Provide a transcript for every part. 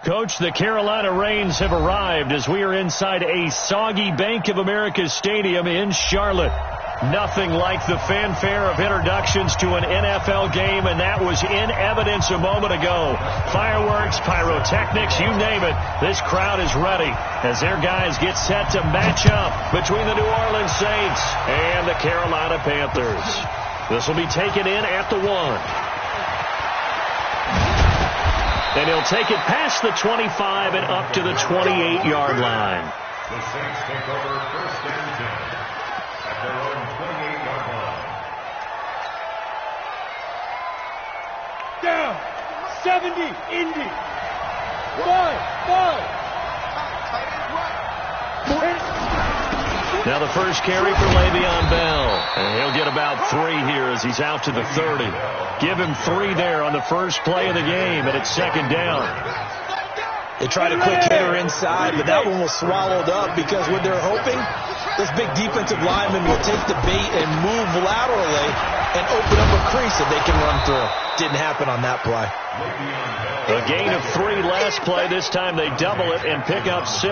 Coach, the Carolina Rains have arrived as we are inside a soggy Bank of America Stadium in Charlotte. Nothing like the fanfare of introductions to an NFL game, and that was in evidence a moment ago. Fireworks, pyrotechnics, you name it. This crowd is ready as their guys get set to match up between the New Orleans Saints and the Carolina Panthers. This will be taken in at the 1. And he'll take it past the 25 and up to the 28-yard line. The Saints take over 1st and 10 at their own 28-yard line. Down. 70. Indy. 5. Now the first carry for Le'Veon Bell. And he'll get about 3 here as he's out to the 30. Give him 3 there on the first play of the game, and it's 2nd down. They tried a quick hitter inside, but that one was swallowed up because what they're hoping, this big defensive lineman will take the bait and move laterally and open up a crease that they can run through. Didn't happen on that play. A gain of 3 last play. This time they double it and pick up 6.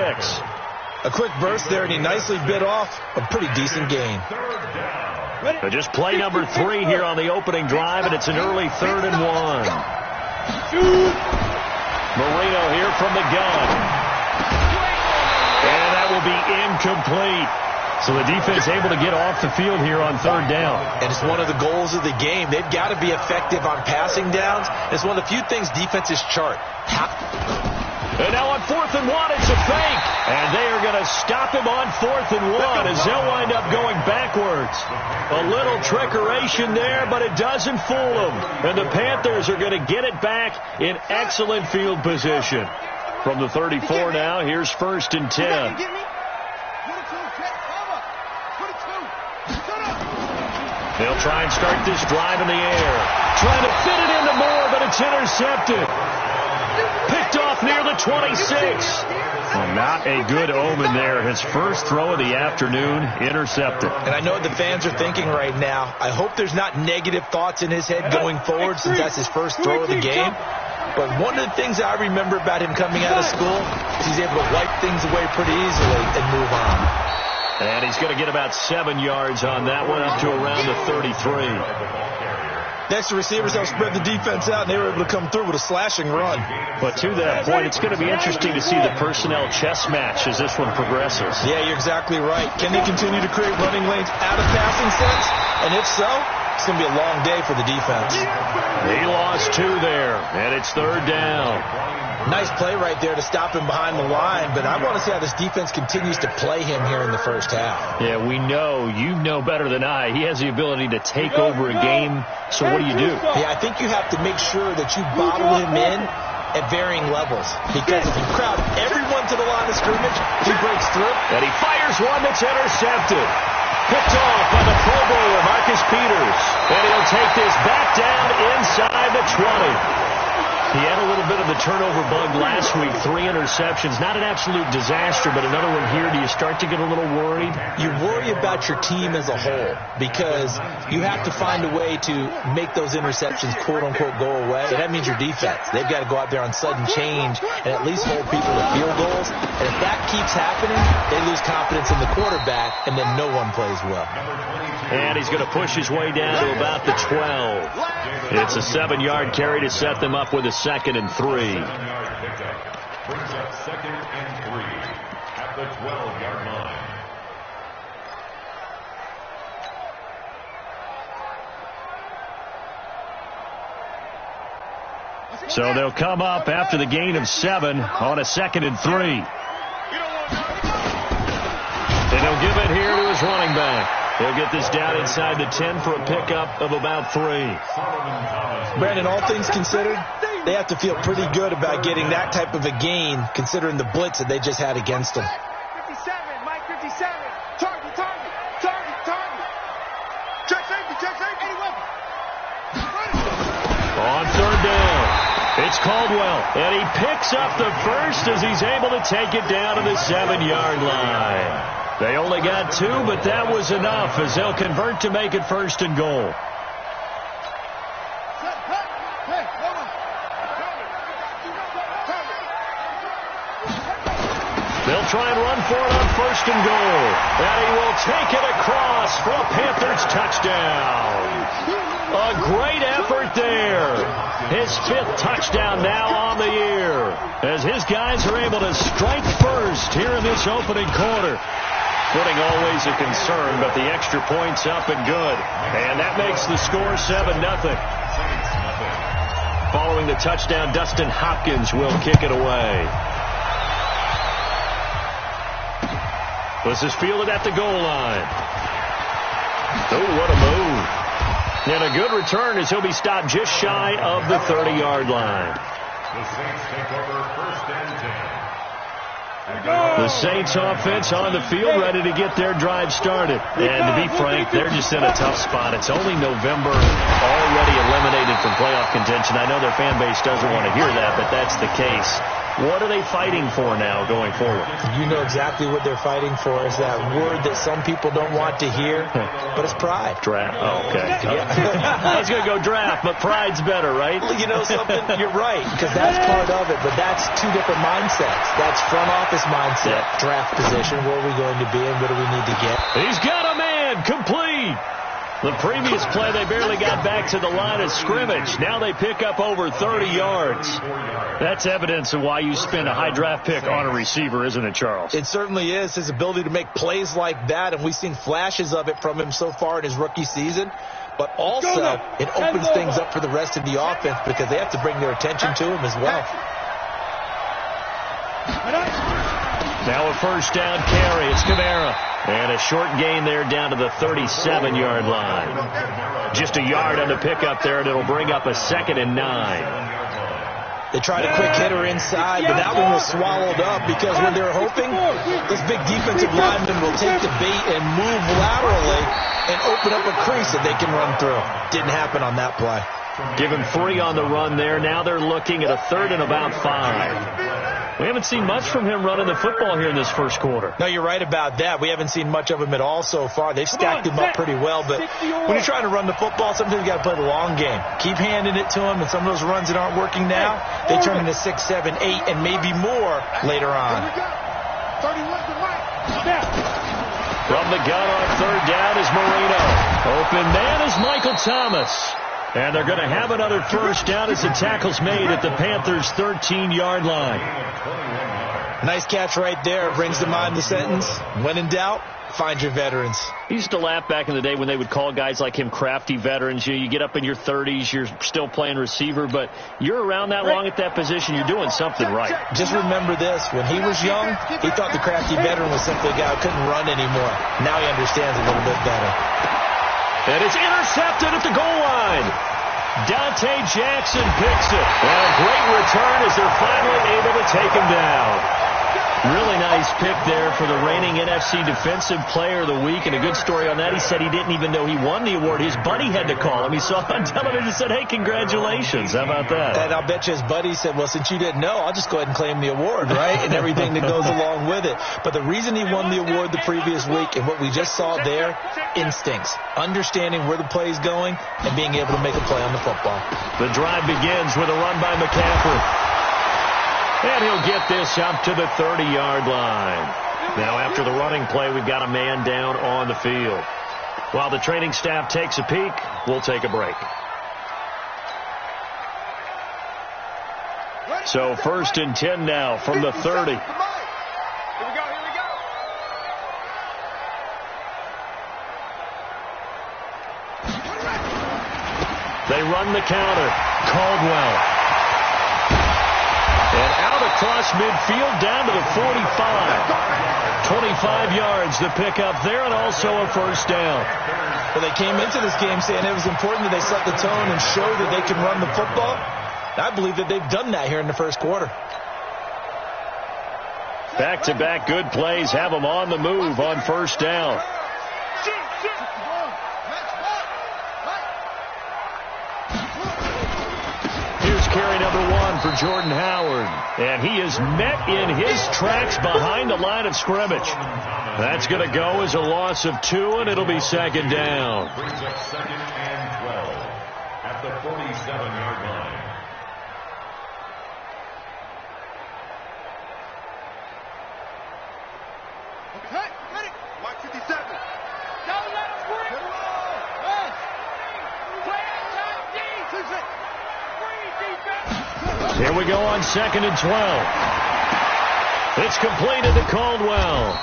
A quick burst there, and he nicely bit off a pretty decent gain. Just play number 3 here on the opening drive, and it's an early 3rd and 1. Marino here from the gun. And that will be incomplete. So the defense able to get off the field here on 3rd down. And it's one of the goals of the game. They've got to be effective on passing downs. It's one of the few things defenses chart. And now on 4th and 1, it's a fake. And they are going to stop him on 4th and 1 as they'll wind up going backwards. A little trickeration there, but it doesn't fool them. And the Panthers are going to get it back in excellent field position. From the 34 now, here's 1st and 10. They'll try and start this drive in the air. Trying to fit it into Moore, but it's intercepted. Picked off near the 26. Well, not a good omen there. His first throw of the afternoon, intercepted. And I know what the fans are thinking right now. I hope there's not negative thoughts in his head going forward since that's his first throw of the game. But one of the things I remember about him coming out of school is he's able to wipe things away pretty easily and move on. And he's going to get about 7 yards on that one, up to around the 33. Next, the receivers helped spread the defense out, and they were able to come through with a slashing run. But to that point, it's going to be interesting to see the personnel chess match as this one progresses. Yeah, you're exactly right. Can they continue to create running lanes out of passing sets? And if so, it's going to be a long day for the defense. He lost 2 there, and it's 3rd down. Nice play right there to stop him behind the line, but I want to see how this defense continues to play him here in the first half. Yeah, we know. You know better than I. He has the ability to take over a game, so what do you do? Yeah, I think you have to make sure that you bottle him in at varying levels, because if you crowd everyone to the line of scrimmage, he breaks through. And he fires one that's intercepted. Picked off by the Pro Bowler, Marcus Peters. And he'll take this back down inside the 20. He had a little bit of the turnover bug last week, 3 interceptions. Not an absolute disaster, but another one here. Do you start to get a little worried? You worry about your team as a whole because you have to find a way to make those interceptions, quote-unquote, go away. And that means your defense. They've got to go out there on sudden change and at least hold people to field goals. And if that keeps happening, they lose confidence in the quarterback, and then no one plays well. And he's going to push his way down to about the 12. It's a 7-yard carry to set them up with a 2nd and 3. 7-yard pickup brings up 2nd and 3 at the 12-yard line. So they'll come up after the gain of 7 on a 2nd and 3. And he'll give it here to his running back. He'll get this down inside the 10 for a pickup of about 3. Brandon, all things considered, they have to feel pretty good about getting that type of a gain considering the blitz that they just had against them. 57, Mike 57. Target. Check safety. On 3rd down, it's Caldwell, and he picks up the first as he's able to take it down to the 7-yard line. They only got 2, but that was enough as they'll convert to make it 1st and goal. They'll try and run for it on 1st and goal. And he will take it across for a Panthers touchdown. A great effort there. His 5th touchdown now on the year, as his guys are able to strike first here in this opening quarter. Footing always a concern, but the extra point's up and good. And that makes the score 7-0. Following the touchdown, Dustin Hopkins will kick it away. This is fielded at the goal line. Oh, what a move. And a good return as he'll be stopped just shy of the 30-yard line. The Saints take over 1st and 10. The Saints offense on the field, ready to get their drive started. And to be frank, they're just in a tough spot. It's only November, already eliminated from playoff contention. I know their fan base doesn't want to hear that, but that's the case. What are they fighting for now going forward? You know exactly what they're fighting for. Is that word that some people don't want to hear, but it's pride. Draft. Oh, okay. Yeah. I was going to go draft, but pride's better, right? Well, you know something? You're right, because that's part of it, but that's two different mindsets. That's front office mindset, draft position, where are we going to be and what do we need to get? He's got a man, complete. The previous play, they barely got back to the line of scrimmage. Now they pick up over 30 yards. That's evidence of why you spend a high draft pick on a receiver, isn't it, Charles? It certainly is. His ability to make plays like that, and we've seen flashes of it from him so far in his rookie season. But also, it opens things up for the rest of the offense because they have to bring their attention to him as well. Now a 1st down carry. It's Kamara. And a short gain there down to the 37-yard line. Just a yard on the pickup there, and it'll bring up a 2nd and 9. They tried a quick hitter inside, but that one was swallowed up because when they're hoping, this big defensive lineman will take the bait and move laterally and open up a crease that they can run through. Didn't happen on that play. Give him 3 on the run there. Now they're looking at a 3rd and about 5. We haven't seen much from him running the football here in this first quarter. No, you're right about that. We haven't seen much of him at all so far. They've stacked him up pretty well, but when you're trying to run the football, sometimes you got to play the long game. Keep handing it to him, and some of those runs that aren't working now, they turn into 6, 7, 8, and maybe more later on. From the gun on 3rd down is Marino. Open man is Michael Thomas. And they're going to have another 1st down as the tackle's made at the Panthers' 13-yard line. Nice catch right there. Brings to mind the sentence, when in doubt, find your veterans. I used to laugh back in the day when they would call guys like him crafty veterans. You get up in your 30s, you're still playing receiver, but you're around that long at that position, you're doing something right. Just remember this. When he was young, he thought the crafty veteran was simply a guy who couldn't run anymore. Now he understands a little bit better. And it's intercepted at the goal line. Dante Jackson picks it. And a great return as they're finally able to take him down. Really nice pick there for the reigning NFC Defensive Player of the Week. And a good story on that. He said he didn't even know he won the award. His buddy had to call him. He saw it on television and said, hey, congratulations. How about that? And I'll bet you his buddy said, well, since you didn't know, I'll just go ahead and claim the award, right? And everything that goes along with it. But the reason he won the award the previous week and what we just saw there, instincts. Understanding where the play is going and being able to make a play on the football. The drive begins with a run by McCaffrey. And he'll get this up to the 30-yard line. Now, after the running play, we've got a man down on the field. While the training staff takes a peek, we'll take a break. So 1st and 10 now from the 30. Here we go. They run the counter. Caldwell. And out across midfield down to the 45. 25 yards the pickup there, and also a 1st down. Well, they came into this game saying it was important that they set the tone and show that they can run the football. I believe that they've done that here in the first quarter. Back-to-back good plays have them on the move on 1st down. Carry number 1 for Jordan Howard. And he is met in his tracks behind the line of scrimmage. That's going to go as a loss of 2, and it'll be 2nd down. Brings up 2nd and 12 at the 47-yard line. Here we go on 2nd and 12. It's completed to Caldwell.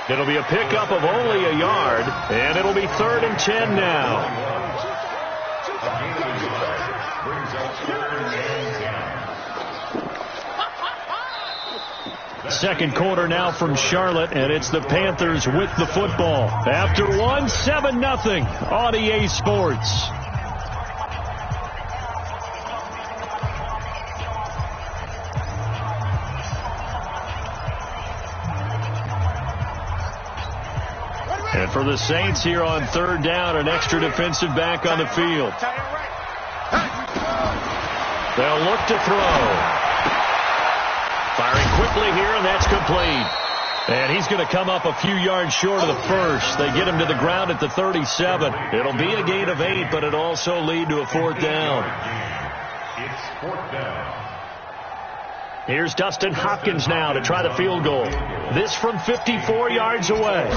It'll be a pickup of only a yard, and it'll be 3rd and 10 now. Second quarter now from Charlotte, and it's the Panthers with the football. After 7-0 on EA Sports. And for the Saints here on 3rd down, an extra defensive back on the field. They'll look to throw. Firing quickly here, and that's complete. And he's going to come up a few yards short of the first. They get him to the ground at the 37. It'll be a gain of 8, but it'll also lead to a 4th down. It's 4th down. Here's Dustin Hopkins now to try the field goal. This from 54 yards away.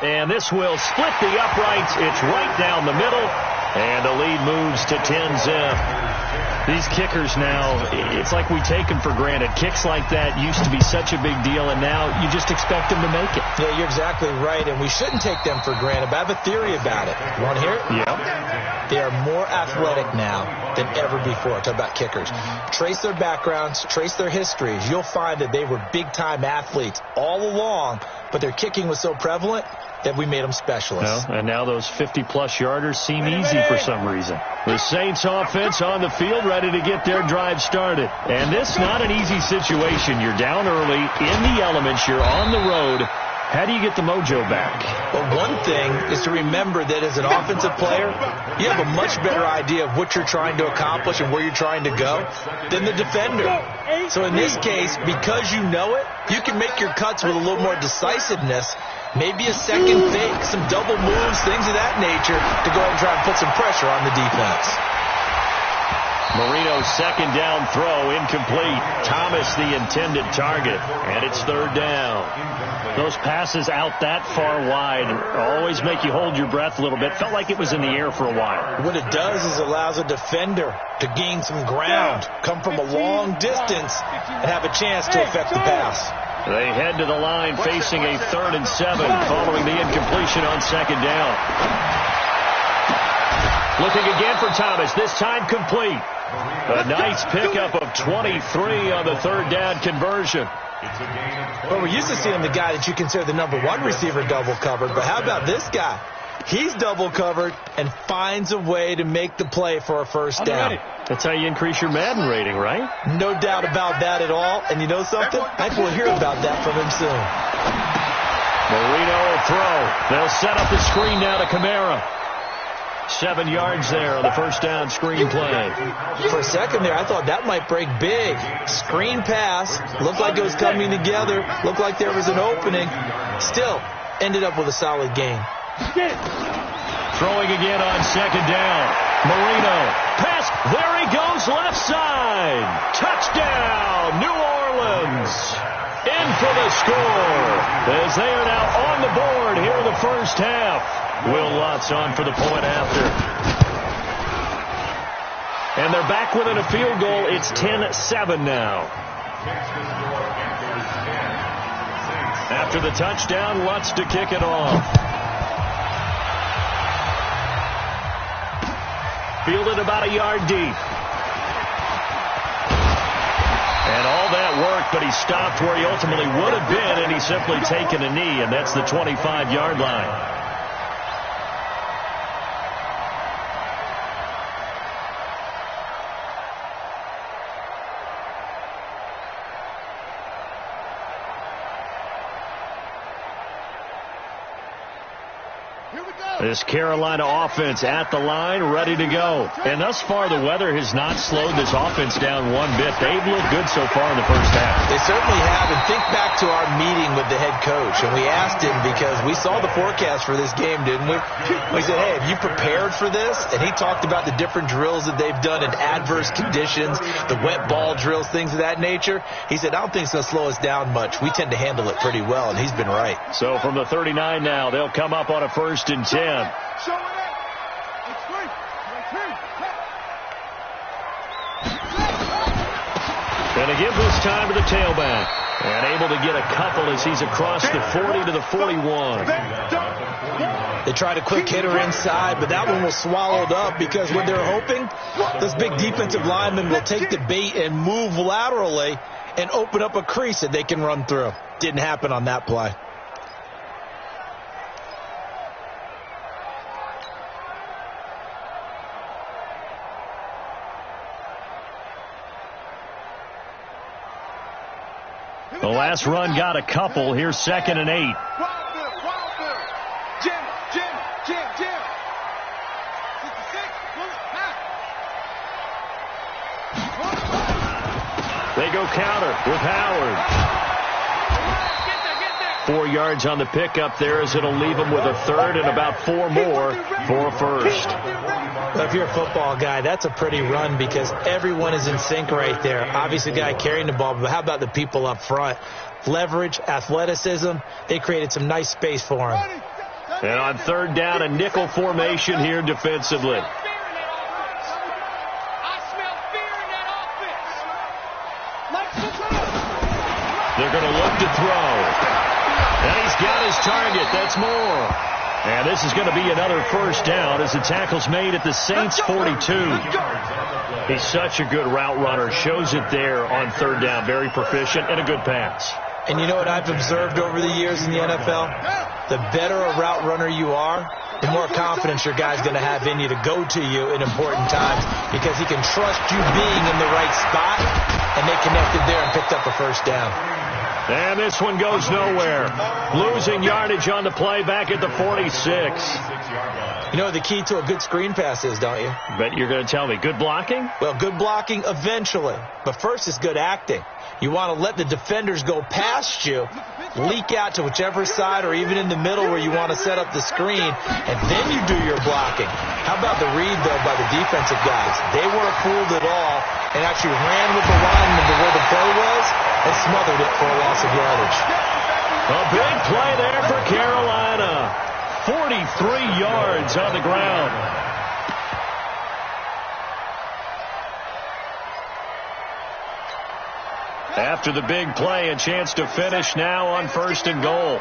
And this will split the uprights. It's right down the middle. And the lead moves to 10-zip. These kickers now, it's like we take them for granted. Kicks like that used to be such a big deal, and now you just expect them to make it. Yeah, you're exactly right, and we shouldn't take them for granted, but I have a theory about it. You want to hear it? Yeah. They are more athletic now than ever before. Talk about kickers. Trace their backgrounds, trace their histories. You'll find that they were big-time athletes all along, but their kicking was so prevalent that we made them specialists. And now those 50-plus yarders seem easy for some reason. The Saints offense on the field, ready to get their drive started. And this not an easy situation. You're down early, in the elements, you're on the road. How do you get the mojo back? Well, one thing is to remember that as an offensive player, you have a much better idea of what you're trying to accomplish and where you're trying to go than the defender. So in this case, because you know it, you can make your cuts with a little more decisiveness. Maybe a second fake, some double moves, things of that nature to go ahead and try and put some pressure on the defense. Marino's second down throw incomplete. Thomas the intended target, and it's 3rd down. Those passes out that far wide always make you hold your breath a little bit. Felt like it was in the air for a while. What it does is allows a defender to gain some ground, come from a long distance, and have a chance to affect the pass. They head to the line facing a 3rd and 7 following the incompletion on 2nd down. Looking again for Thomas, this time complete. A nice pickup of 23 on the 3rd down conversion. Well, we're used to seeing the guy that you consider the #1 receiver double covered, but how about this guy? He's double covered and finds a way to make the play for a 1st down. That's how you increase your Madden rating, right? No doubt about that at all. And you know something? I think we'll hear about that from him soon. Marino will throw. They'll set up the screen now to Kamara. 7 yards there on the 1st down screen play. For a second there, I thought that might break big. Screen pass. Looked like it was coming together. Looked like there was an opening. Still, ended up with a solid gain. Throwing again on 2nd down. Marino. Pass. There he goes, left side. Touchdown, New Orleans. In for the score. As they are now on the board here in the 1st half. Will Lutz on for the point after. And they're back within a field goal. It's 10-7 now. After the touchdown, Lutz to kick it off. Fielded about a yard deep. And all that worked, but he stopped where he ultimately would have been, and he's simply taken a knee, and that's the 25-yard line. This Carolina offense at the line, ready to go. And thus far, the weather has not slowed this offense down one bit. They've looked good so far in the 1st half. They certainly have. And think back to our meeting with the head coach. And we asked him, because we saw the forecast for this game, didn't we? We said, hey, have you prepared for this? And he talked about the different drills that they've done in adverse conditions, the wet ball drills, things of that nature. He said, I don't think it's going to slow us down much. We tend to handle it pretty well, and he's been right. So from the 39 now, they'll come up on a 1st and 10. And to give this time to the tailback. And able to get a couple as he's across the 40 to the 41. They tried a quick hitter inside, but that one was swallowed up because what they're hoping, this big defensive lineman will take the bait and move laterally and open up a crease that they can run through. Didn't happen on that play. The last run got a couple. Here's 2nd and 8. Jim. They go counter with Howard. 4 yards on the pickup there as it'll leave them with a third and about 4 more for a first. Well, if you're a football guy, that's a pretty run because everyone is in sync right there. Obviously, the guy carrying the ball, but how about the people up front? Leverage, athleticism, they created some nice space for him. And on 3rd down, a nickel formation here defensively. They're going to look to throw. And he's got his target. That's more. And this is going to be another first down as the tackle's made at the Saints 42. He's such a good route runner. Shows it there on 3rd down. Very proficient and a good pass. And you know what I've observed over the years in the NFL? The better a route runner you are, the more confidence your guy's going to have in you to go to you in important times because he can trust you being in the right spot, and they connected there and picked up a first down. And this one goes nowhere. Losing yardage on the play back at the 46. You know what the key to a good screen pass is, don't you? Bet you're going to tell me. Good blocking? Well, good blocking eventually. But first is good acting. You want to let the defenders go past you, leak out to whichever side or even in the middle where you want to set up the screen, and then you do your blocking. How about the read, though, by the defensive guys? They weren't fooled at all and actually ran with the lineman to where the play was and smothered it for a loss of yardage. A big play there for Carolina. 43 yards on the ground. After the big play, a chance to finish now on 1st and goal.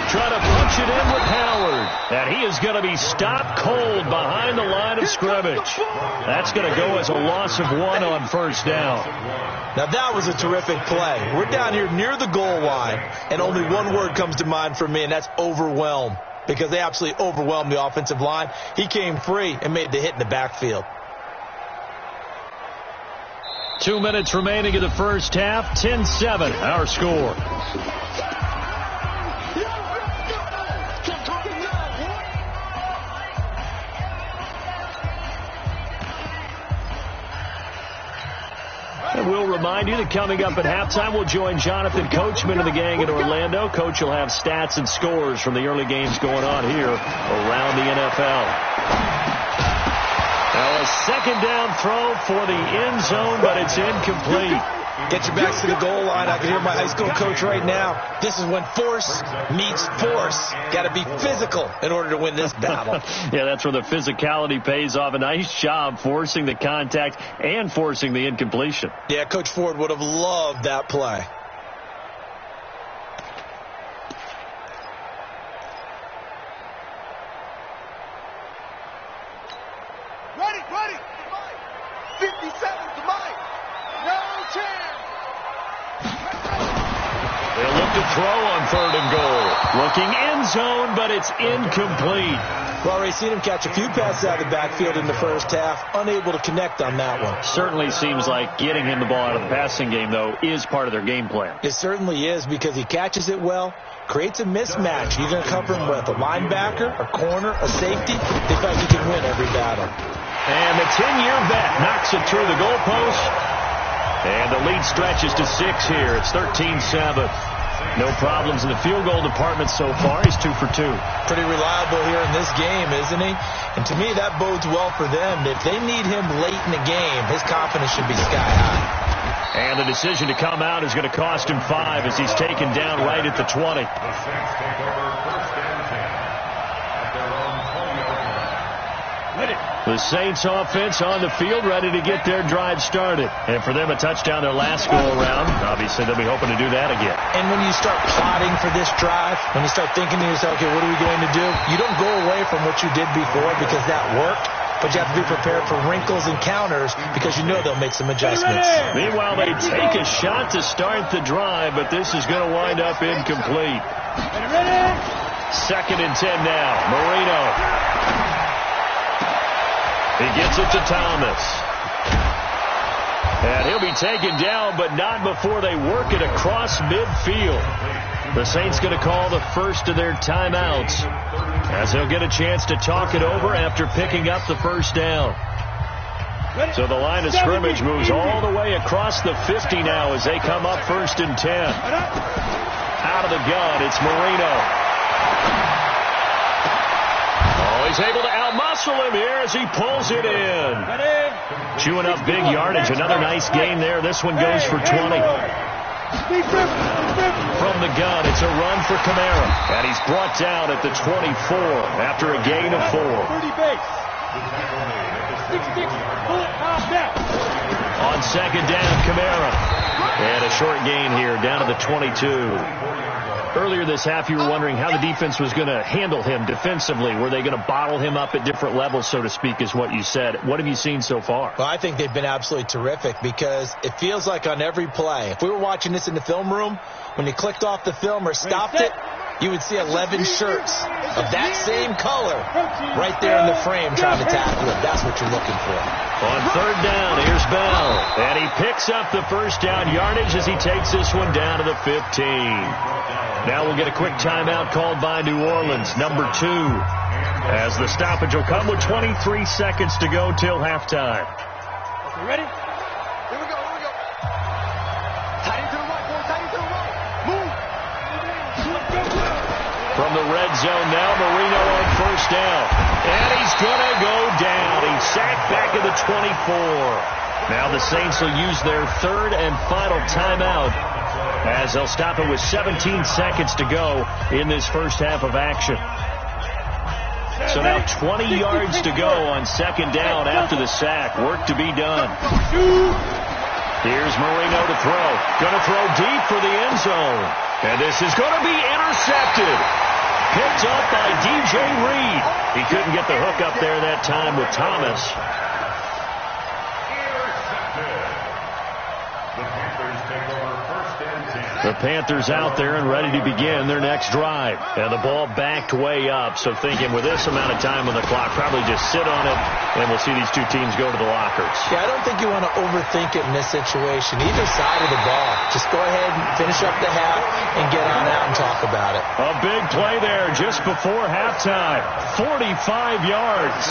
Trying to punch it in with Howard. And he is going to be stopped cold behind the line of scrimmage. That's going to go as a loss of 1 on 1st down. Now that was a terrific play. We're down here near the goal line, and only one word comes to mind for me, and that's overwhelm. Because they absolutely overwhelmed the offensive line. He came free and made the hit in the backfield. 2 minutes remaining in the first half. 10-7, our score. And we'll remind you that coming up at halftime, we'll join Jonathan Coachman and the gang in Orlando. Coach will have stats and scores from the early games going on here around the NFL. Now a 2nd down throw for the end zone, but it's incomplete. Get your backs to the goal line. I can hear my high school coach right now. This is when force meets force. Got to be physical in order to win this battle. Yeah, that's where the physicality pays off. A nice job forcing the contact and forcing the incompletion. Yeah, Coach Ford would have loved that play. Ready. 57 to Mike. No chance. They'll look to throw on 3rd and goal. Looking end zone, but it's incomplete. Well, already seen him catch a few passes out of the backfield in the first half. Unable to connect on that one. Certainly seems like getting him the ball out of the passing game, though, is part of their game plan. It certainly is because he catches it well, creates a mismatch. You're going to cover him with a linebacker, a corner, a safety. They find he can win every battle. And the 10-year vet knocks it through the goalpost. And the lead stretches to 6 here. It's 13-7. No problems in the field goal department so far. He's 2 for 2. Pretty reliable here in this game, isn't he? And to me, that bodes well for them. If they need him late in the game, his confidence should be sky high. And the decision to come out is going to cost him 5 as he's taken down right at the 20. The Saints take over 1st and 10 at their own 20-yard line. The Saints offense on the field, ready to get their drive started. And for them, a touchdown their last go-around. Obviously, they'll be hoping to do that again. And when you start plotting for this drive, when you start thinking to yourself, okay, what are we going to do? You don't go away from what you did before because that worked. But you have to be prepared for wrinkles and counters because you know they'll make some adjustments. Meanwhile, they take a shot to start the drive, but this is going to wind up incomplete. 2nd and 10 now. Marino. He gets it to Thomas. And he'll be taken down, but not before they work it across midfield. The Saints going to call the first of their timeouts, as they'll get a chance to talk it over after picking up the first down. So the line of scrimmage moves all the way across the 50 now as they come up 1st and 10. Out of the gun, it's Marino. Oh, he's able to outmuscle him here as he pulls it in. Chewing up big yardage. Another nice gain there. This one goes for 20. From the gun, it's a run for Kamara. And he's brought down at the 24 after a gain of 4. On 2nd down, Kamara. And a short gain here down to the 22. Earlier this half, you were wondering how the defense was going to handle him defensively. Were they going to bottle him up at different levels, so to speak, is what you said. What have you seen so far? Well, I think they've been absolutely terrific because it feels like on every play, if we were watching this in the film room, when you clicked off the film or stopped it, you would see 11 shirts of that same color right there in the frame trying to tackle it. That's what you're looking for. On 3rd down, here's Bell. And he picks up the first down yardage as he takes this one down to the 15. Now we'll get a quick timeout called by New Orleans, number 2, as the stoppage will come with 23 seconds to go till halftime. You ready? Here we go, here we go. Tight into the right, boy, tight into the right. Move. From the red zone now, Marino on 1st down. And he's going to go down. He's sacked back at the 24. Now the Saints will use their 3rd and final timeout, as they'll stop it with 17 seconds to go in this first half of action. So now 20 yards to go on 2nd down after the sack. Work to be done. Here's Marino to throw. Going to throw deep for the end zone. And this is going to be intercepted. Picked up by DJ Reed. He couldn't get the hook up there that time with Thomas. The Panthers out there and ready to begin their next drive. And the ball backed way up. So thinking with this amount of time on the clock, probably just sit on it, and we'll see these two teams go to the lockers. Yeah, I don't think you want to overthink it in this situation. Either side of the ball. Just go ahead and finish up the half and get on out and talk about it. A big play there just before halftime. 45 yards.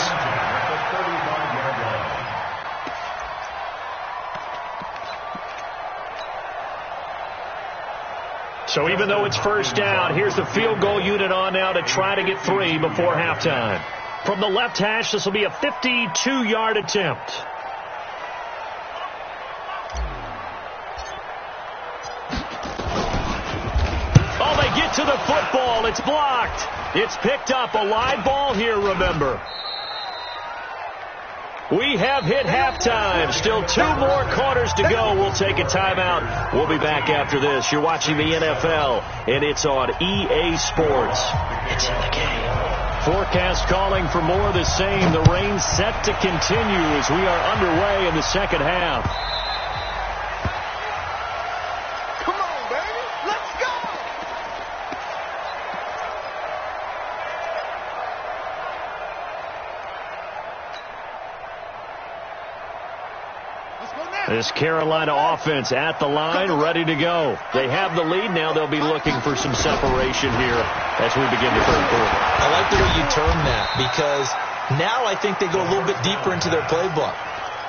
So even though it's 1st down, here's the field goal unit on now to try to get 3 before halftime. From the left hash, this will be a 52-yard attempt. Oh, they get to the football. It's blocked. It's picked up. A live ball here, remember. We have hit halftime. Still 2 more quarters to go. We'll take a timeout. We'll be back after this. You're watching the NFL, and it's on EA Sports. It's in the game. Forecast calling for more of the same. The rain set to continue as we are underway in the second half. Come on, baby. Let's go. This Carolina offense at the line, ready to go. They have the lead. Now they'll be looking for some separation here as we begin the 3rd quarter. I like the way you term that because now I think they go a little bit deeper into their playbook.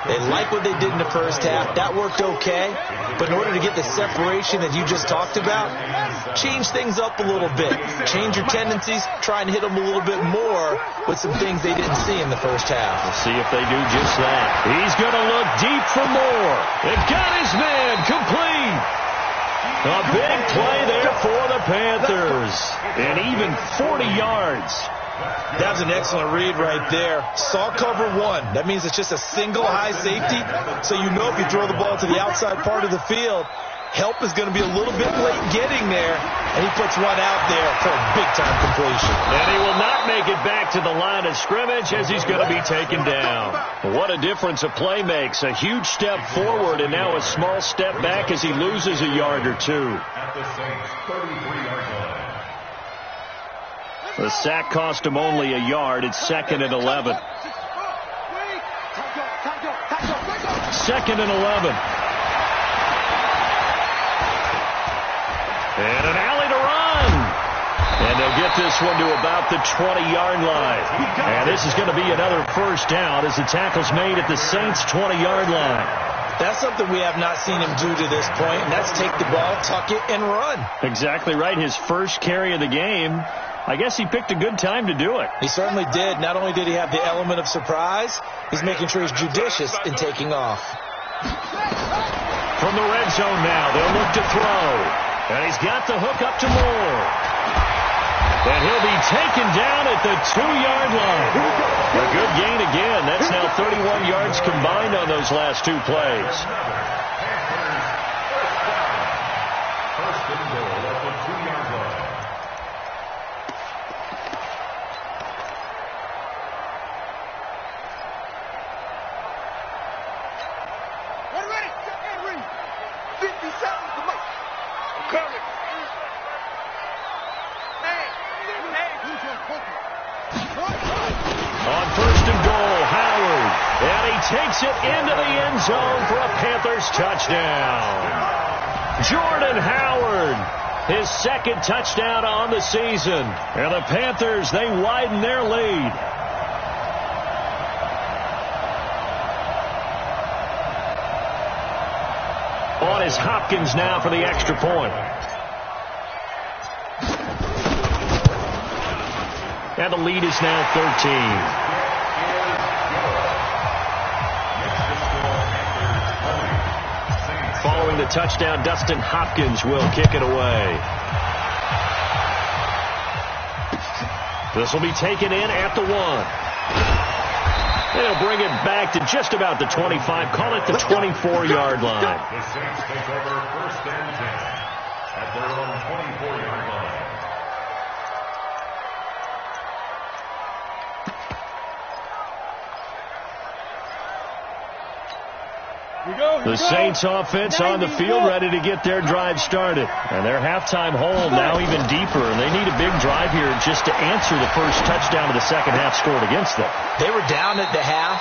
They like what they did in the first half. That worked okay. But in order to get the separation that you just talked about, change things up a little bit. Change your tendencies. Try and hit them a little bit more with some things they didn't see in the first half. We'll see if they do just that. He's going to look deep for more. They've got his man complete. A big play there for the Panthers. And even 40 yards. That was an excellent read right there. Saw cover one. That means it's just a single high safety. So you know if you throw the ball to the outside part of the field, help is going to be a little bit late getting there. And he puts one out there for a big-time completion. And he will not make it back to the line of scrimmage as he's going to be taken down. What a difference a play makes. A huge step forward and now a small step back as he loses a yard or two. At the Saints' 33-yard line. The sack cost him only a yard. It's 2nd and 11. 2nd and 11. And an alley to run. And they'll get this one to about the 20-yard line. And this is going to be another first down as the tackle's made at the Saints' 20-yard line. That's something we have not seen him do to this point, and that's take the ball, tuck it, and run. Exactly right. His first carry of the game. I guess he picked a good time to do it. He certainly did. Not only did he have the element of surprise, he's making sure he's judicious in taking off. From the red zone now, they'll look to throw. And he's got the hook up to Moore. And he'll be taken down at the 2-yard line. A good gain again. That's now 31 yards combined on those last two plays. First and goal at the 2-yard line. Ready. 50 seconds. Come on. I'm coming. On first and goal, Howard. And he takes it into the end zone for a Panthers touchdown. Jordan Howard, his second touchdown on the season. And the Panthers, they widen their lead. On is Hopkins now for the extra point. And the lead is now 13. Following the touchdown, Dustin Hopkins will kick it away. This will be taken in at the 1. They'll bring it back to just about the 25. Call it the 24-yard line. The Saints take over first and 10 at their own 24-yard line. The Saints offense on the field ready to get their drive started. And their halftime hole now even deeper. And they need a big drive here just to answer the first touchdown of the second half scored against them. They were down at the half.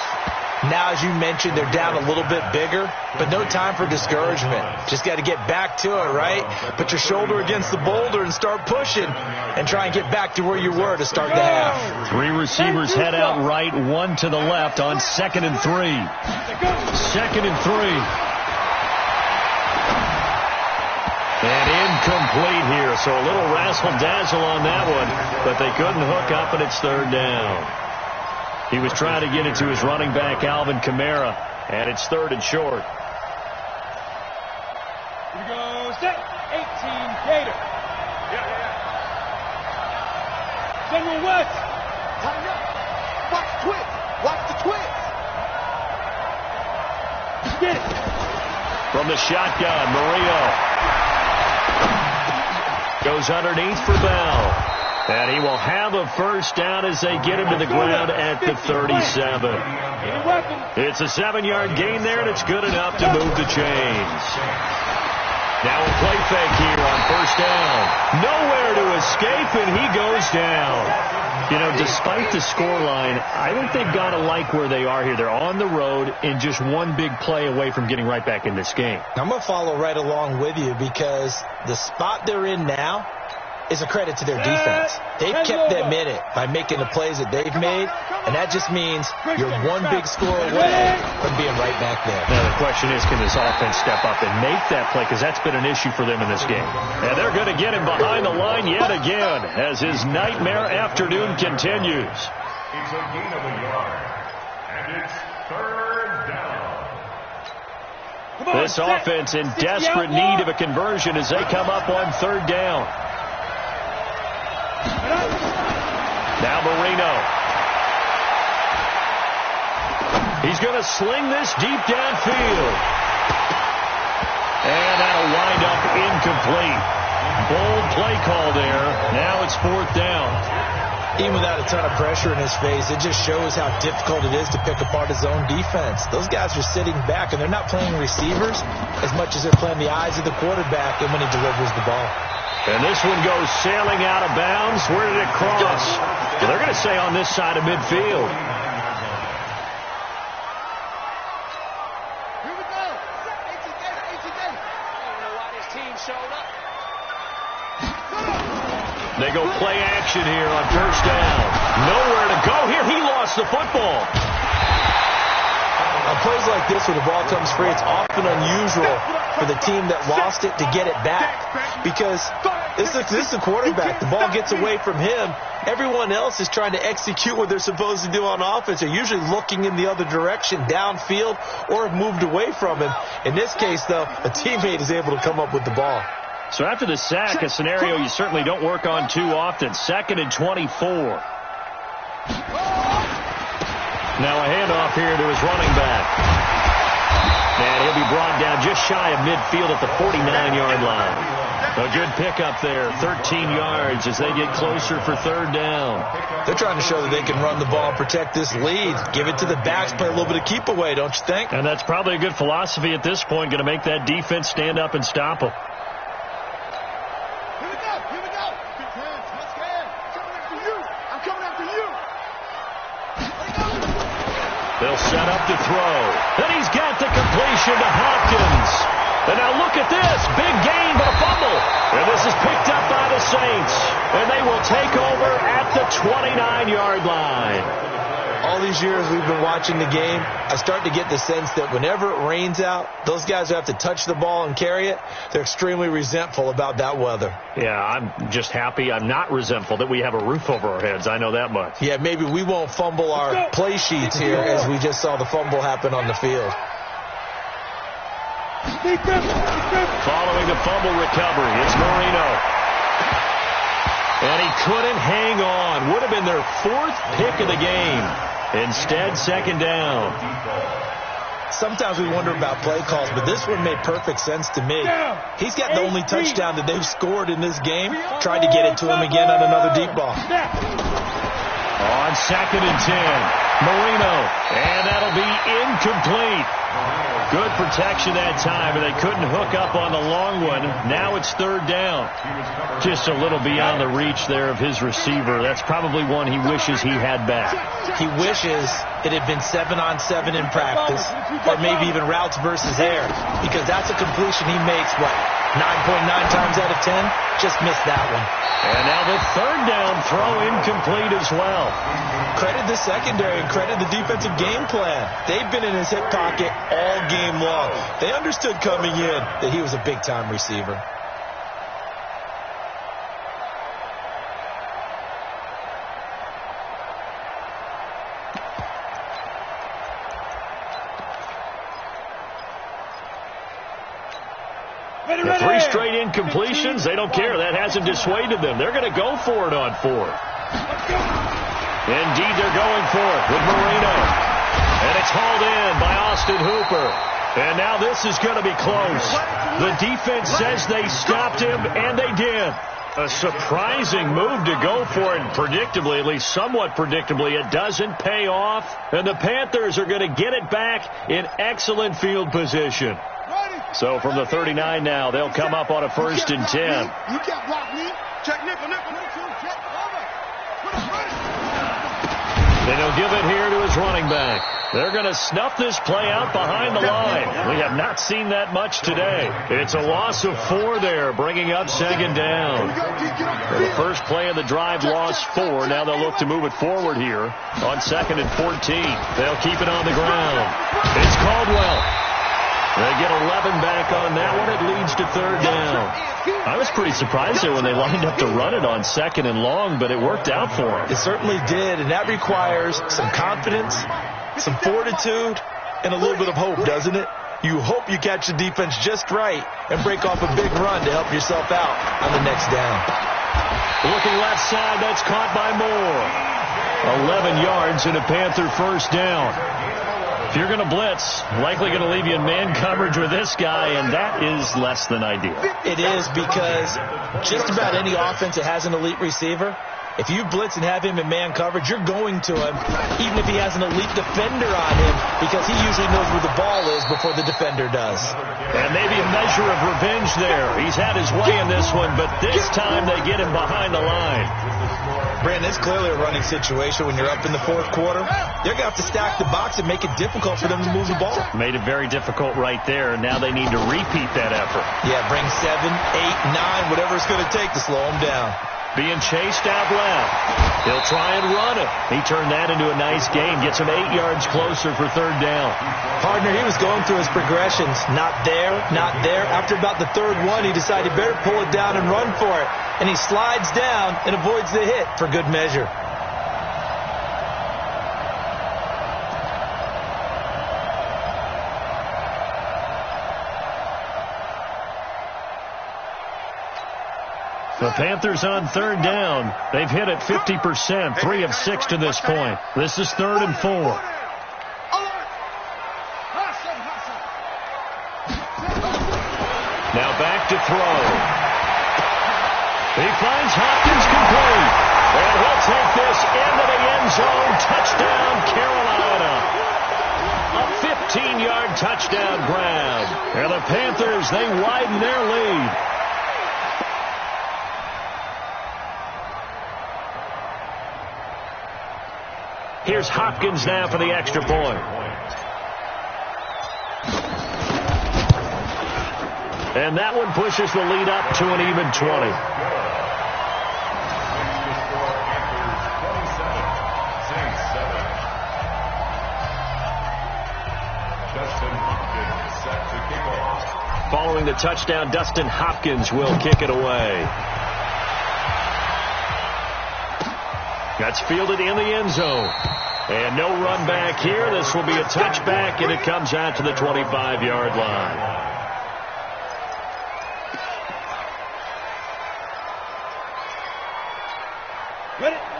Now, as you mentioned, they're down a little bit bigger, but no time for discouragement. Just got to get back to it, right? Put your shoulder against the boulder and start pushing and try and get back to where you were to start the half. 3 receivers head out right, 1 to the left on 2nd and 3. 2nd and 3. And incomplete here, so a little razzle-dazzle on that one, but they couldn't hook up, and it's 3rd down. He was trying to get it to his running back, Alvin Kamara, and it's 3rd and short. Here we go, set, 18, Gator. General West. Tighten up. Watch the twist. Watch the twist. Get it. From the shotgun, Murillo goes underneath for Bell. And he will have a first down as they get him to the ground at the 37. It's a 7-yard gain there, and it's good enough to move the chains. Now a play fake here on first down. Nowhere to escape, and he goes down. You know, despite the scoreline, I think they've got to like where they are here. They're on the road and just one big play away from getting right back in this game. I'm going to follow right along with you because the spot they're in now is a credit to their defense. They've kept them in it by making the plays that they've made, and that just means you're one big score away from being right back there. Now the question is, can this offense step up and make that play, because that's been an issue for them in this game. And they're going to get him behind the line yet again as his nightmare afternoon continues. It's a gain of a yard, and it's 3rd down. This offense in desperate need of a conversion as they come up on 3rd down. Now Marino. He's going to sling this deep downfield. And that'll wind up incomplete. Bold play call there. Now it's 4th down. Even without a ton of pressure in his face, it just shows how difficult it is to pick apart his own defense. Those guys are sitting back, and they're not playing receivers as much as they're playing the eyes of the quarterback and when he delivers the ball. And this one goes sailing out of bounds. Where did it cross? Well, they're going to say on this side of midfield. Here we go. ATK. I don't know why this team showed up. They go play action here on 1st down. Nowhere to go here. He lost the football. On plays like this where the ball comes free, it's often unusual for the team that lost it to get it back. Because this is a quarterback. The ball gets away from him. Everyone else is trying to execute what they're supposed to do on offense. They're usually looking in the other direction, downfield, or have moved away from him. In this case, though, a teammate is able to come up with the ball. So after the sack, a scenario you certainly don't work on too often. 2nd and 24. Now a handoff here to his running back. And he'll be brought down just shy of midfield at the 49-yard line. A good pickup there, 13 yards as they get closer for 3rd down. They're trying to show that they can run the ball and protect this lead. Give it to the backs, play a little bit of keep away, don't you think? And that's probably a good philosophy at this point, going to make that defense stand up and stop them. They'll set up to throw. And he's got the completion to Hopkins. And now look at this. Big gain, but a fumble. And this is picked up by the Saints. And they will take over at the 29-yard line. All these years we've been watching the game, I start to get the sense that whenever it rains out, those guys who have to touch the ball and carry it, they're extremely resentful about that weather. Yeah, I'm just happy I'm not resentful that we have a roof over our heads. I know that much. Yeah, maybe we won't fumble our play sheets here as we just saw the fumble happen on the field. Following the fumble recovery, it's Marino. And he couldn't hang on. Would have been their 4th pick of the game. Instead, 2nd down. Sometimes we wonder about play calls, but this one made perfect sense to me. He's got the only touchdown that they've scored in this game. Tried to get it to him again on another deep ball. On 2nd and 10, Marino. And that'll be incomplete. Good protection that time, but they couldn't hook up on the long one. Now it's 3rd down. Just a little beyond the reach there of his receiver. That's probably one he wishes he had back. He wishes it had been 7-on-7 in practice, or maybe even routes versus air, because that's a completion he makes, 9.9 times out of 10? Just missed that one. And now the 3rd down throw incomplete as well. Credit the secondary and credit the defensive game plan. They've been in his hip pocket all game long. They understood coming in that he was a big-time receiver. The 3 straight incompletions, they don't care. That hasn't dissuaded them. They're going to go for it on 4th. Indeed, they're going for it with Marino. And it's hauled in by Austin Hooper. And now this is going to be close. The defense says they stopped him, and they did. A surprising move to go for it. Predictably, at least somewhat predictably, it doesn't pay off. And the Panthers are going to get it back in excellent field position. So from the 39 now, they'll come up on a 1st and 10. You can't block me. Check nickel. Check And he'll give it here to his running back. They're going to snuff this play out behind the line. We have not seen that much today. It's a loss of 4 there, bringing up 2nd down. For the first play of the drive, lost 4. Now they'll look to move it forward here on 2nd and 14. They'll keep it on the ground. It's Caldwell. They get 11 back on that one. It leads to 3rd down. I was pretty surprised there when they lined up to run it on 2nd and long, but it worked out for them. It certainly did, and that requires some confidence, some fortitude, and a little bit of hope, doesn't it? You hope you catch the defense just right and break off a big run to help yourself out on the next down. Looking left side, that's caught by Moore. 11 yards and a Panther first down. If you're going to blitz, likely going to leave you in man coverage with this guy, and that is less than ideal. It is, because just about any offense that has an elite receiver, if you blitz and have him in man coverage, you're going to him, even if he has an elite defender on him, because he usually knows where the ball is before the defender does. And maybe a measure of revenge there. He's had his way in this one, but this time they get him behind the line. Brandon, it's clearly a running situation when you're up in the fourth quarter. They're going to have to stack the box and make it difficult for them to move the ball. Made it very difficult right there. Now they need to repeat that effort. Yeah, bring 7, 8, 9, whatever it's going to take to slow them down. Being chased out left. He'll try and run it. He turned that into a nice gain. Gets him 8 yards closer for third down. Partner, he was going through his progressions. Not there, not there. After about the third one, he decided better pull it down and run for it. And he slides down and avoids the hit for good measure. The Panthers on third down. They've hit it 50%, 3 of 6 to this point. This is 3rd and 4. Now back to throw. He finds Hopkins complete. And he'll take this into the end zone. Touchdown, Carolina. A 15-yard touchdown grab. And the Panthers, they widen their lead. Here's Hopkins now for the extra point. And that one pushes the lead up to an even 20. Following the touchdown, Dustin Hopkins will kick it away. That's fielded in the end zone. And no run back here. This will be a touchback, and it comes out to the 25-yard line.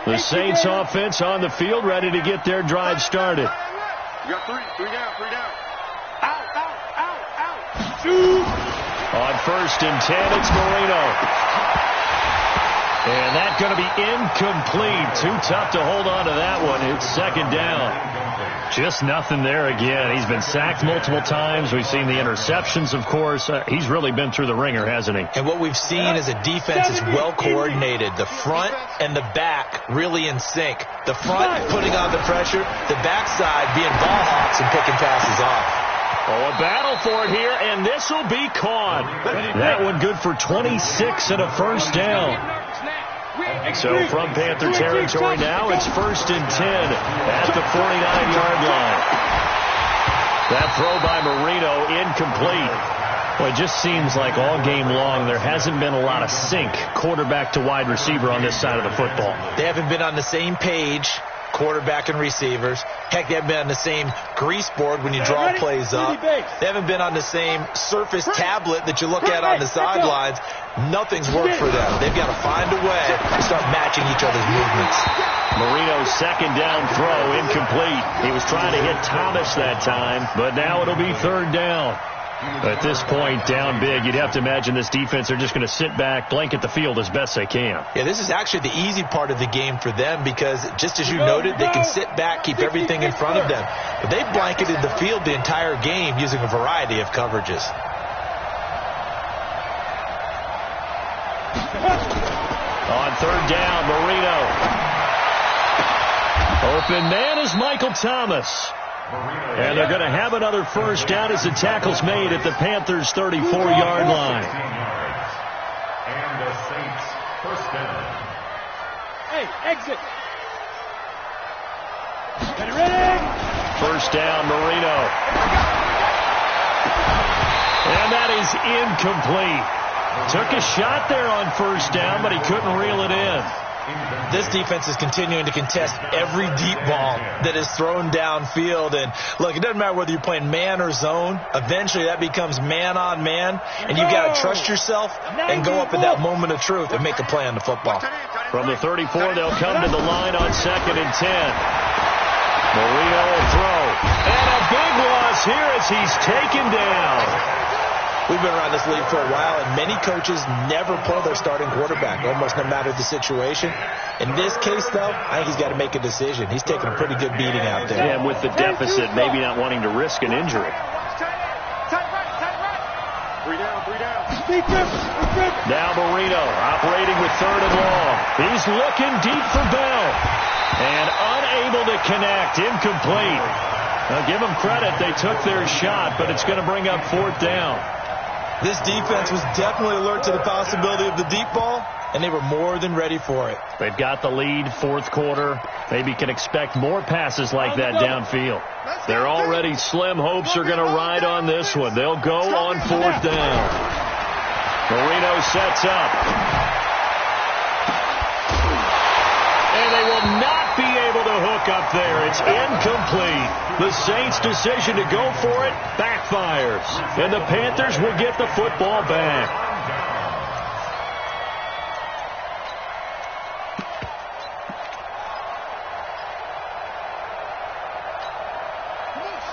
The Saints offense on the field, ready to get their drive started. You got three down. Out. On 1st and 10, it's Marino. And that's going to be incomplete. Too tough to hold on to that one. It's 2nd down. Just nothing there again. He's been sacked multiple times. We've seen the interceptions, of course. He's really been through the ringer, hasn't he? And what we've seen is a defense is well coordinated. The front and the back really in sync. The front putting on the pressure. The backside being ball hawks and picking passes off. Oh, a battle for it here, and this will be caught. That one good for 26 and a first down. So from Panther territory now, it's 1st and 10 at the 49-yard line. That throw by Marino incomplete. Well, it just seems like all game long there hasn't been a lot of sync quarterback to wide receiver on this side of the football. They haven't been on the same page, quarterback and receivers. Heck, they haven't been on the same grease board when you draw plays up. They haven't been on the same surface tablet that you look at on the sidelines. Nothing's worked for them. They've got to find a way to start matching each other's movements. Marino's 2nd down throw incomplete. He was trying to hit Thomas that time, but now it'll be 3rd down. At this point, down big, you'd have to imagine this defense are just going to sit back, blanket the field as best they can. Yeah, this is actually the easy part of the game for them because, just as you noted, they can sit back, keep everything in front of them. But they've blanketed the field the entire game using a variety of coverages. On 3rd down, Marino. Open man is Michael Thomas. And they're going to have another first down as the tackle's made at the Panthers' 34-yard line. And the Saints first down. Hey, exit. Ready. First down, Marino. And that is incomplete. Took a shot there on 1st down, but he couldn't reel it in. This defense is continuing to contest every deep ball that is thrown downfield. And look, it doesn't matter whether you're playing man or zone. Eventually that becomes man on man, and you've got to trust yourself and go up in that moment of truth and make a play on the football. From the 34, they'll come to the line on 2nd and 10. Marino will throw. And a big loss here as he's taken down. We've been around this league for a while, and many coaches never pull their starting quarterback, almost no matter the situation. In this case, though, I think he's got to make a decision. He's taking a pretty good beating out there. Yeah, and with the deficit, maybe not wanting to risk an injury. Now Marino operating with 3rd and long. He's looking deep for Bell. And unable to connect. Incomplete. Now give them credit. They took their shot, but it's going to bring up 4th down. This defense was definitely alert to the possibility of the deep ball, and they were more than ready for it. They've got the lead, 4th quarter. Maybe can expect more passes like that downfield. Their already slim hopes are going to ride on this one. They'll go on 4th down. Marino sets up. And they will not be able to hook up there. It's incomplete. The Saints' decision to go for it backfires. And the Panthers will get the football back.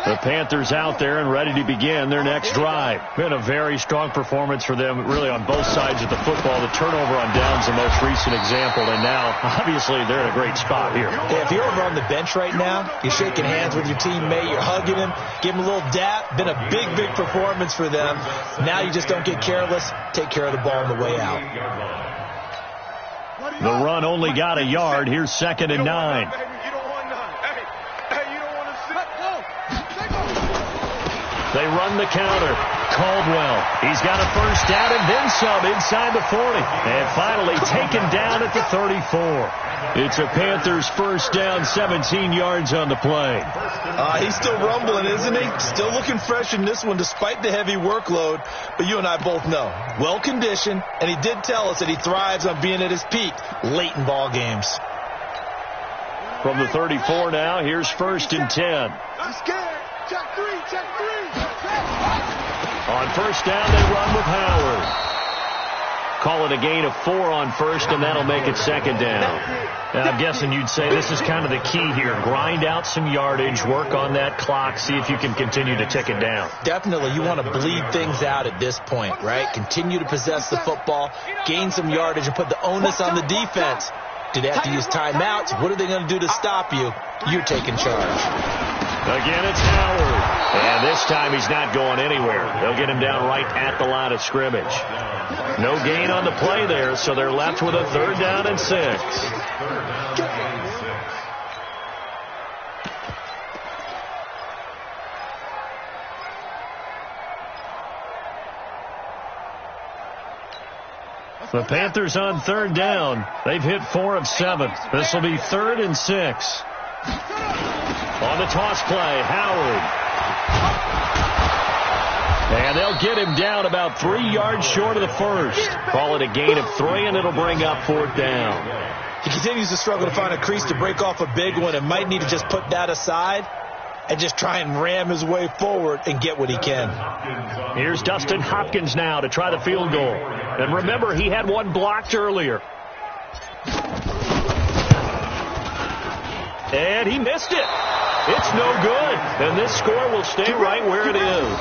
The Panthers out there and ready to begin their next drive. Been a very strong performance for them, really, on both sides of the football. The turnover on downs, the most recent example, and now, obviously, they're in a great spot here. Yeah, if you're over on the bench right now, you're shaking hands with your teammate, you're hugging him, give him a little dap. Been a big, big performance for them. Now you just don't get careless. Take care of the ball on the way out. The run only got a yard. Here's 2nd and 9. They run the counter. Caldwell. He's got a 1st down and then some inside the 40. And finally taken down at the 34. It's a Panthers 1st down, 17 yards on the play. He's still rumbling, isn't he? Still looking fresh in this one despite the heavy workload. But you and I both know, well-conditioned, and he did tell us that he thrives on being at his peak late in ball games. From the 34 now, here's 1st and 10. I'm scared. Check 3, check 3. On 1st down, they run with Howard. Call it a gain of 4 on 1st, and that'll make it 2nd down. And I'm guessing you'd say this is kind of the key here. Grind out some yardage, work on that clock, see if you can continue to tick it down. Definitely, you want to bleed things out at this point, right? Continue to possess the football, gain some yardage, and put the onus on the defense. Do they have to use timeouts? What are they going to do to stop you? You're taking charge. Again, it's Howard. And this time he's not going anywhere. They'll get him down right at the line of scrimmage. No gain on the play there, so they're left with a 3rd down and 6. The Panthers on 3rd down. They've hit 4 of 7. This will be 3rd and 6. On the toss play, Howard. And they'll get him down about 3 yards short of the 1st. Call it a gain of 3, and it'll bring up 4th down. He continues to struggle to find a crease to break off a big one and might need to just put that aside and just try and ram his way forward and get what he can. Here's Dustin Hopkins now to try the field goal. And remember, he had one blocked earlier. And he missed it. It's no good. And this score will stay right where it is.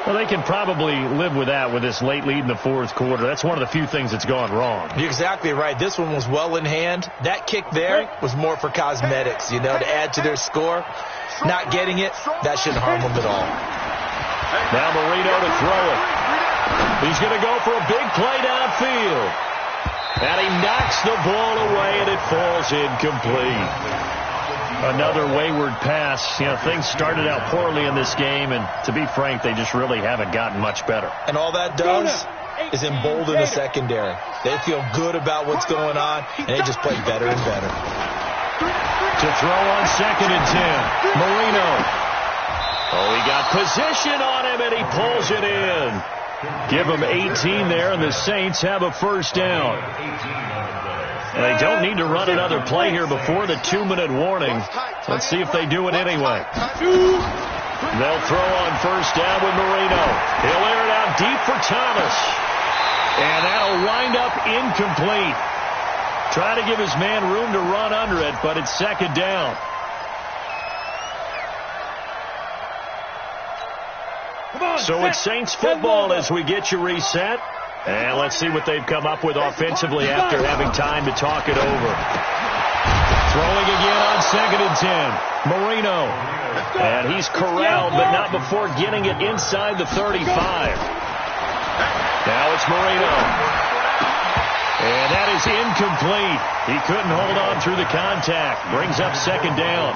Well, they can probably live with that with this late lead in the 4th quarter. That's one of the few things that's gone wrong. You're exactly right. This one was well in hand. That kick there was more for cosmetics, you know, to add to their score. Not getting it, that shouldn't harm them at all. Now Marino to throw it. He's going to go for a big play downfield. And he knocks the ball away, and it falls incomplete. Another wayward pass. You know, things started out poorly in this game, and to be frank, they just really haven't gotten much better. And all that does is embolden the secondary. They feel good about what's going on, and they just play better and better. To throw on 2nd and 10. Marino. Oh, he got position on him, and he pulls it in. Give him 18 there, and the Saints have a 1st down. And they don't need to run another play here before the 2-minute warning. Let's see if they do it anyway. They'll throw on first down with Marino. He'll air it out deep for Thomas. And that'll wind up incomplete. Try to give his man room to run under it, but it's second down. So it's Saints football as we get you reset. And let's see what they've come up with offensively after having time to talk it over. Throwing again on 2nd and 10. Marino. And he's corralled, but not before getting it inside the 35. Now it's Marino. And that is incomplete. He couldn't hold on through the contact. Brings up second down.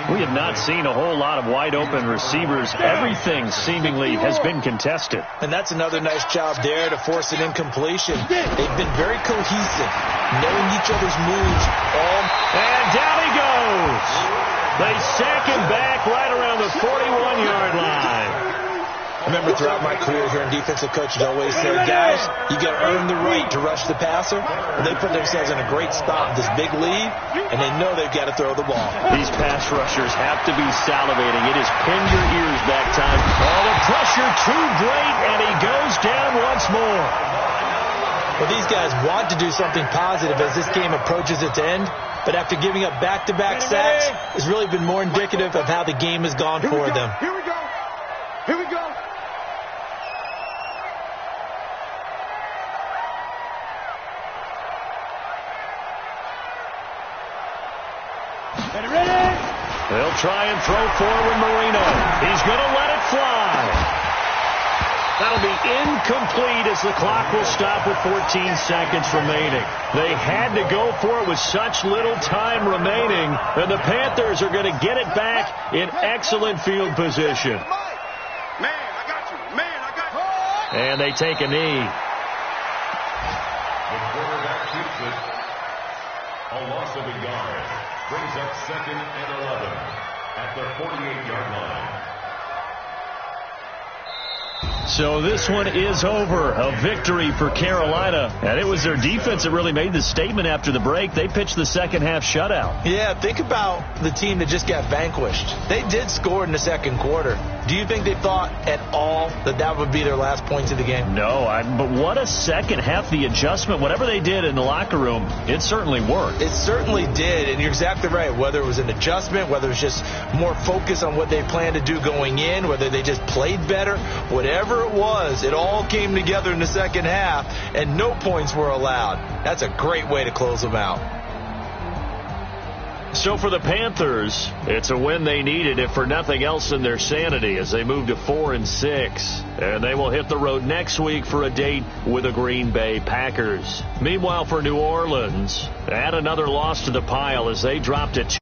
We have not seen a whole lot of wide-open receivers. Everything seemingly has been contested. And that's another nice job there to force an incompletion. They've been very cohesive, knowing each other's moves. And down he goes. They sack him back right around the 41-yard line. I remember throughout my career here in defensive coaches always said, guys, you got to earn the right to rush the passer. And they put themselves in a great spot with this big lead, and they know they've got to throw the ball. These pass rushers have to be salivating. It is pin your ears back time. Oh, the pressure too great, and he goes down once more. Well, these guys want to do something positive as this game approaches its end, but after giving up back-to-back sacks, it's really been more indicative of how the game has gone for them. Here we go. Here we go. They'll try and throw forward Marino. He's going to let it fly. That'll be incomplete as the clock will stop with 14 seconds remaining. They had to go for it with such little time remaining, and the Panthers are going to get it back in excellent field position. Man, I got you. Man, I got you. And they take a knee. The quarterback keeps it. A loss of a yard. Brings up 2nd and 11 at the 48-yard line. So this one is over. A victory for Carolina. And it was their defense that really made the statement after the break. They pitched the second half shutout. Yeah, think about the team that just got vanquished. They did score in the second quarter. Do you think they thought at all that that would be their last points of the game? No, but what a second half. The adjustment, whatever they did in the locker room, it certainly worked. It certainly did, and you're exactly right. Whether it was an adjustment, whether it was just more focus on what they planned to do going in, whether they just played better, whatever it was, it all came together in the second half, and no points were allowed. That's a great way to close them out. So for the Panthers, it's a win they needed, if for nothing else in their sanity, as they move to 4-6. And they will hit the road next week for a date with the Green Bay Packers. Meanwhile, for New Orleans, add another loss to the pile as they dropped to 2.